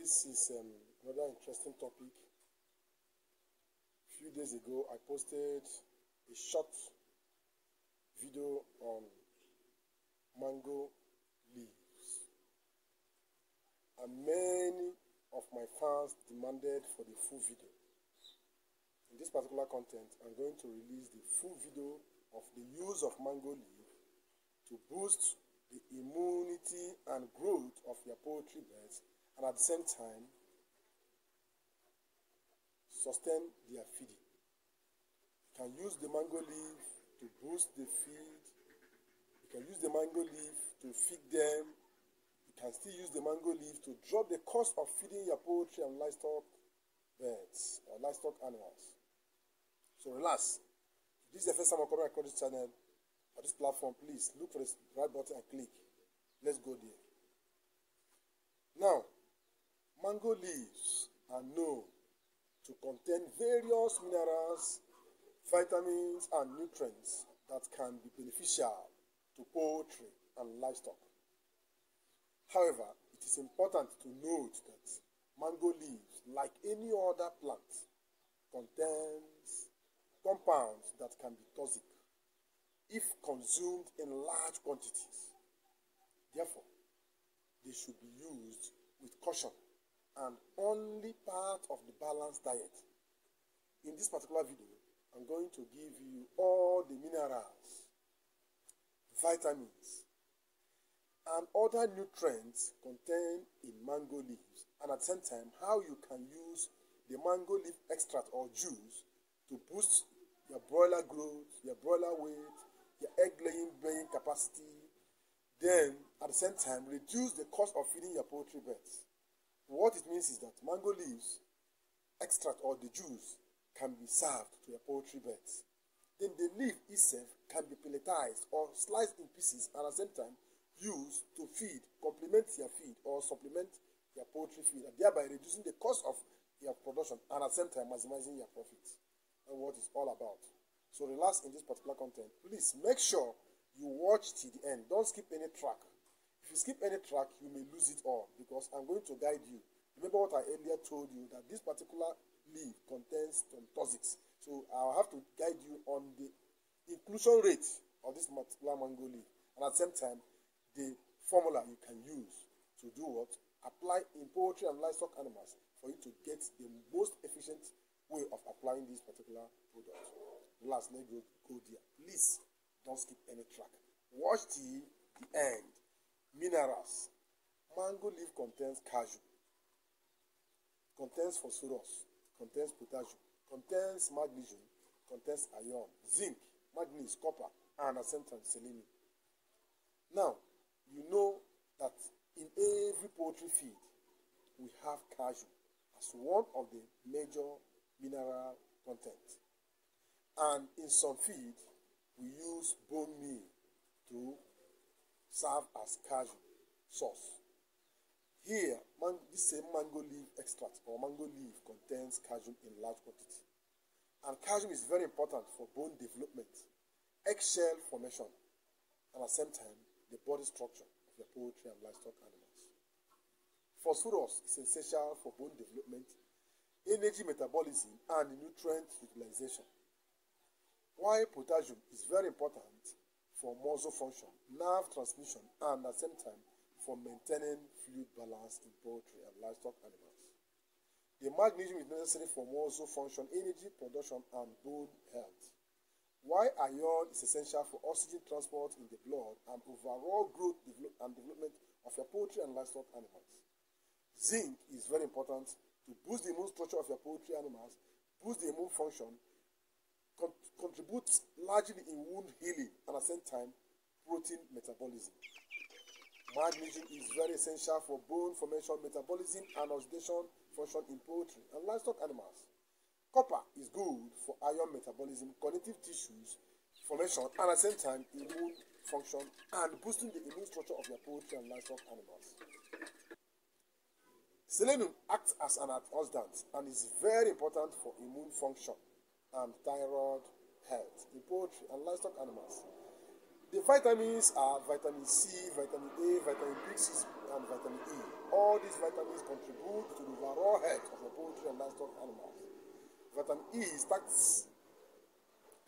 This is another interesting topic. A few days ago, I posted a short video on mango leaves, and many of my fans demanded for the full video. In this particular content, I'm going to release the full video of the use of mango leaf to boost the immunity and growth of your poultry beds, and at the same time sustain their feeding. You can use the mango leaf to boost the feed. You can use the mango leaf to feed them. You can still use the mango leaf to drop the cost of feeding your poultry and livestock birds or livestock animals. So relax. If this is the first time I'm coming across this channel or this platform, please look for the right button and click. Let's go there. Now, mango leaves are known to contain various minerals, vitamins, and nutrients that can be beneficial to poultry and livestock. However, it is important to note that mango leaves, like any other plant, contains compounds that can be toxic if consumed in large quantities. Therefore, they should be used with caution and only part of the balanced diet. In this particular video, I'm going to give you all the minerals, vitamins, and other nutrients contained in mango leaves, and at the same time, how you can use the mango leaf extract or juice to boost your broiler growth, your broiler weight, your egg laying capacity, then at the same time reduce the cost of feeding your poultry birds. What it means is that mango leaves extract or the juice can be served to your poultry birds. Then the leaf itself can be pelletized or sliced in pieces and at the same time used to feed, complement your feed or supplement your poultry feed, and thereby reducing the cost of your production and at the same time maximizing your profits. And what it's all about. So relax in this particular content. Please make sure you watch till the end. Don't skip any track. If you skip any track, you may lose it all because I'm going to guide you. Remember what I earlier told you, that this particular leaf contains some toxics. So I'll have to guide you on the inclusion rate of this particular mango leaf. And at the same time, the formula you can use to do what? Apply in poultry and livestock animals for you to get the most efficient way of applying this particular product. Last, let's go there. Please don't skip any track. Watch till the end. Minerals. Mango leaf contains calcium, contains phosphorus, contains potassium, contains magnesium, contains iron, zinc, manganese, copper, and at the same time selenium. Now, you know that in every poultry feed, we have calcium as one of the major mineral content. And in some feed, we use bone meal to serve as calcium source. Here, this same mango leaf extract or mango leaf contains calcium in large quantity. And calcium is very important for bone development, eggshell formation, and at the same time, the body structure of your poultry and livestock animals. Phosphorus is essential for bone development, energy metabolism, and nutrient utilization. While potassium is very important for muscle function, nerve transmission, and at the same time for maintaining fluid balance in poultry and livestock animals. The magnesium is necessary for muscle function, energy production, and bone health. While iron is essential for oxygen transport in the blood and overall growth and development of your poultry and livestock animals. Zinc is very important to boost the immune structure of your poultry animals, boost the immune function, contributes largely in wound healing, and at the same time protein metabolism. Magnesium is very essential for bone formation, metabolism, and oxidation function in poultry and livestock animals. Copper is good for iron metabolism, connective tissues formation, and at the same time immune function and boosting the immune structure of your poultry and livestock animals. Selenium acts as an antioxidant and is very important for immune function and thyroid health in poultry and livestock animals. The vitamins are vitamin C, vitamin A, vitamin B6, and vitamin E. All these vitamins contribute to the overall health of your poultry and livestock animals. Vitamin E starts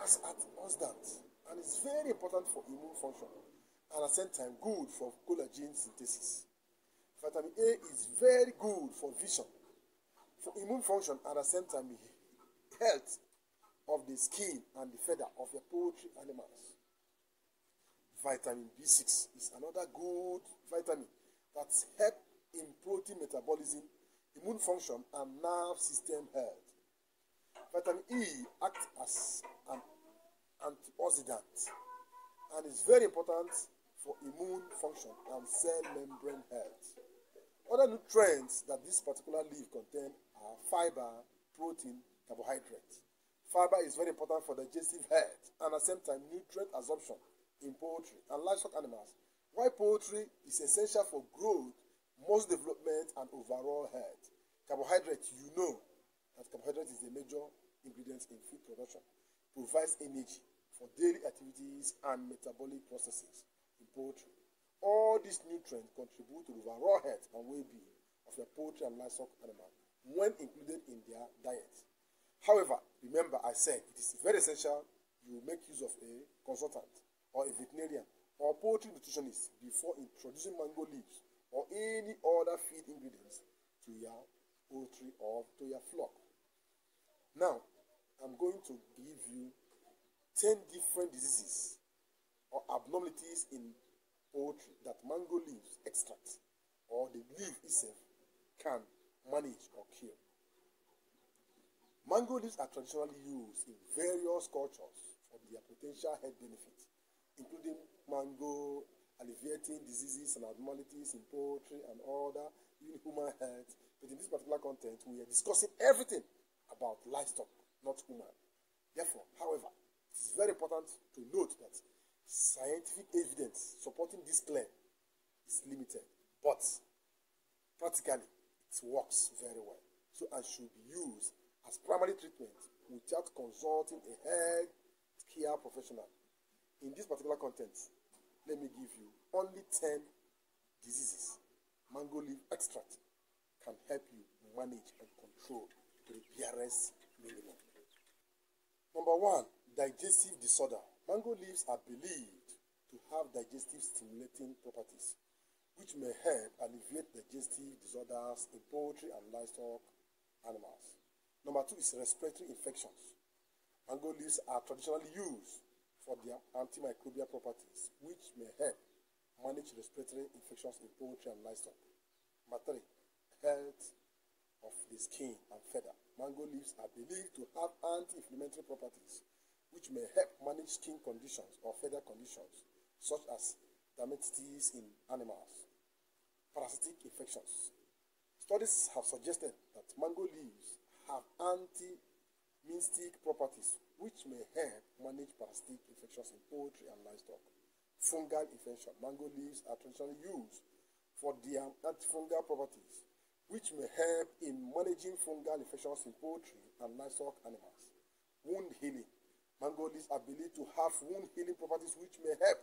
as antioxidant and is very important for immune function and at the same time good for collagen synthesis. Vitamin A is very good for vision, for immune function and at the same time health of the skin and the feather of your poultry animals. Vitamin B6 is another good vitamin that helps in protein metabolism, immune function, and nerve system health. Vitamin E acts as an antioxidant and is very important for immune function and cell membrane health. Other nutrients that this particular leaf contains are fiber, protein, carbohydrates. Fiber is very important for digestive health and at the same time nutrient absorption in poultry and livestock animals. While poultry is essential for growth, muscle development, and overall health. Carbohydrates, you know that carbohydrate is a major ingredient in food production, provides energy for daily activities and metabolic processes in poultry. All these nutrients contribute to the overall health and well-being of your poultry and livestock animals when included in their diet. However, remember I said it is very essential you make use of a consultant or a veterinarian or poultry nutritionist before introducing mango leaves or any other feed ingredients to your poultry or to your flock. Now, I'm going to give you 10 different diseases or abnormalities in poultry that mango leaves extract or the leaf itself can manage or cure. Mango leaves are traditionally used in various cultures for their potential health benefits, including mango alleviating diseases and abnormalities in poultry and other human health. But in this particular content, we are discussing everything about livestock, not human. Therefore, however, it is very important to note that scientific evidence supporting this claim is limited, but practically it works very well. So and should be used as primary treatment without consulting a health care professional. In this particular content, let me give you only 10 diseases mango leaf extract can help you manage and control to the barest minimum. Number 1, digestive disorder. Mango leaves are believed to have digestive stimulating properties, which may help alleviate digestive disorders in poultry and livestock animals. Number 2 is respiratory infections. Mango leaves are traditionally used for their antimicrobial properties, which may help manage respiratory infections in poultry and livestock. Number 3, health of the skin and feather. Mango leaves are believed to have anti-inflammatory properties, which may help manage skin conditions or feather conditions, such as dermatitis in animals. Parasitic infections. Studies have suggested that mango leaves have anti-mystic properties, which may help manage parasitic infections in poultry and livestock. Fungal infection. Mango leaves are traditionally used for their antifungal properties, which may help in managing fungal infections in poultry and livestock animals. Wound healing. Mango leaves are believed to have wound healing properties, which may help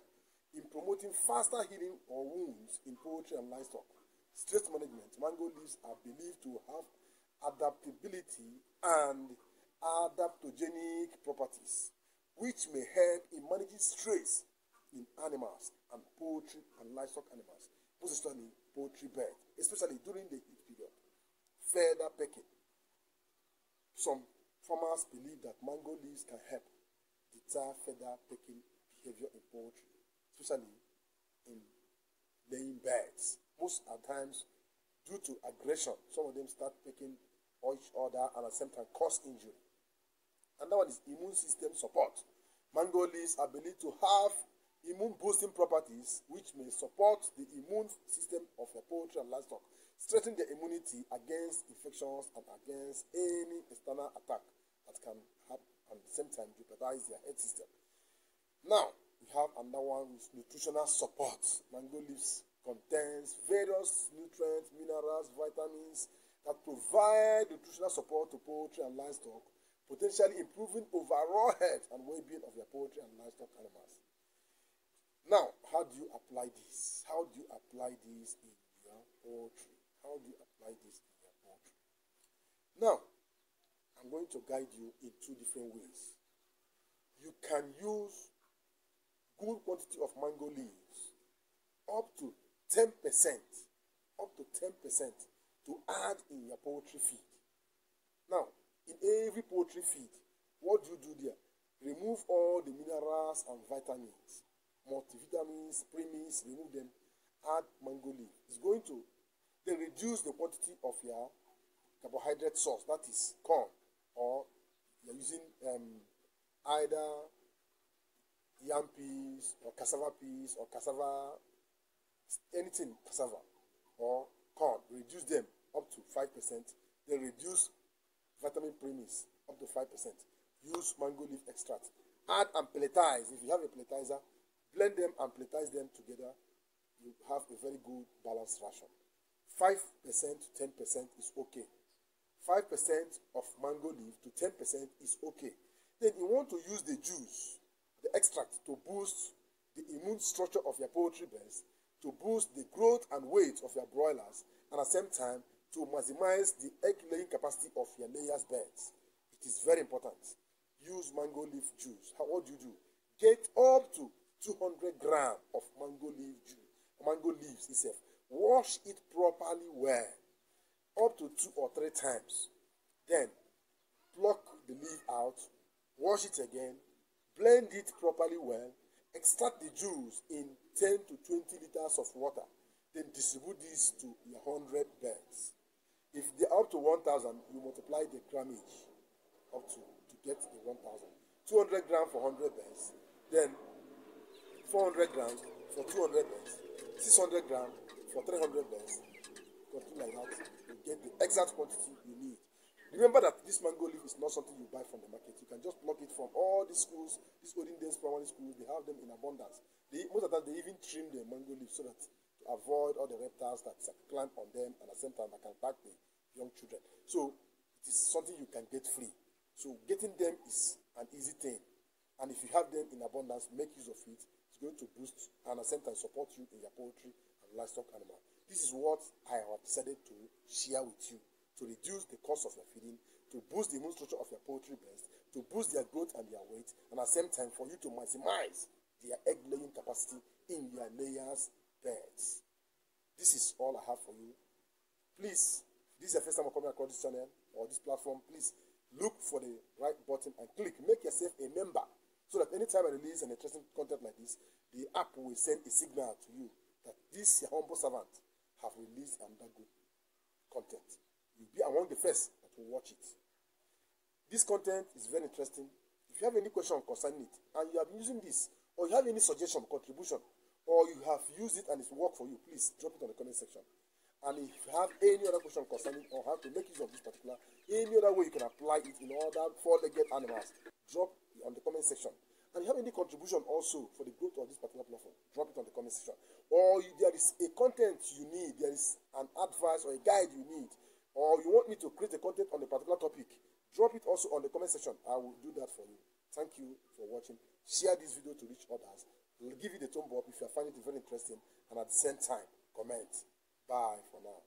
in promoting faster healing of wounds in poultry and livestock. Stress management. Mango leaves are believed to have adaptability and adaptogenic properties, which may help in managing stress in animals and poultry and livestock animals, most especially poultry birds, especially during the heat period. Feather pecking. Some farmers believe that mango leaves can help deter feather pecking behavior in poultry, especially in laying birds. Most of the times, due to aggression, some of them start pecking each other and at the same time cause injury. And that one is immune system support. Mango leaves are believed to have immune boosting properties, which may support the immune system of the poultry and livestock, strengthen their immunity against infections and against any external attack that can have and at the same time jeopardize their health system. Now, we have another one with nutritional support. Mango leaves contains various nutrients, minerals, vitamins that provide nutritional support to poultry and livestock, potentially improving overall health and well-being of your poultry and livestock animals. Now, how do you apply this? How do you apply this in your poultry? How do you apply this in your poultry? Now, I'm going to guide you in two different ways. You can use good quantity of mango leaves, up to 10%, to add in your poultry feed. Now, in every poultry feed, what do you do there? Remove all the minerals and vitamins, multivitamins, premix, remove them, add mango leaf. It's going to then reduce the quantity of your carbohydrate source, that is corn, or you're using either yam peas or cassava, anything cassava or corn. Reduce them up to 5%. Then reduce vitamin premix up to 5%. Use mango leaf extract. Add and pelletize. If you have a pelletizer, blend them and pelletize them together. You have a very good balanced ration. 5% to 10% is okay. 5% of mango leaf to 10% is okay. Then you want to use the juice, the extract, to boost the immune structure of your poultry birds, to boost the growth and weight of your broilers, and at the same time to maximize the egg laying capacity of your layers birds. It is very important. Use mango leaf juice. What do you do? Get up to 200 grams of mango leaf juice, mango leaves itself. Wash it properly well, up to 2 or 3 times. Then pluck the leaf out, wash it again, blend it properly well, extract the juice in 10 to 20 liters of water. Then distribute this to your 100 birds. If they are up to 1,000, you multiply the grammage up to get the 1,000. 200 grams for 100 birds, then 400 grams for 200 birds, 600 grams for 300 birds, something like that. You get the exact quantity you need. Remember that this mango leaf is not something you buy from the market. You can just pluck it from all these schools, these olden days primary schools. They have them in abundance. Most of the time, they even trim the mango leaf so that to avoid all the reptiles that climb on them, and at the same time that can attack the young children. So it is something you can get free. So getting them is an easy thing. And if you have them in abundance, make use of it. It's going to boost and at the same time support you in your poultry and livestock animal. This is what I have decided to share with you, to reduce the cost of your feeding, to boost the immune structure of your poultry birds, to boost their growth and their weight, and at the same time for you to maximize their egg laying capacity in your layers birds. This is all I have for you. Please, if this is the first time I'm coming across this channel or this platform, please look for the right button and click. Make yourself a member so that anytime I release an interesting content like this, the app will send a signal to you that this your humble servant have released another good content. You'll be among the first that will watch it. This content is very interesting. If you have any question concerning it, and you have been using this, or you have any suggestion, contribution, or you have used it and it's worked for you, please drop it on the comment section. And if you have any other question concerning or how to make use of this particular, any other way you can apply it in other 4-legged animals, drop it on the comment section. And you have any contribution also for the growth of this particular platform, drop it on the comment section. Or there is a content you need, there is an advice or a guide you need, or you want me to create a content on a particular topic, drop it also on the comment section. I will do that for you. Thank you for watching. Share this video to reach others. Give it a thumb up if you find it very interesting, and at the same time, comment. Bye for now.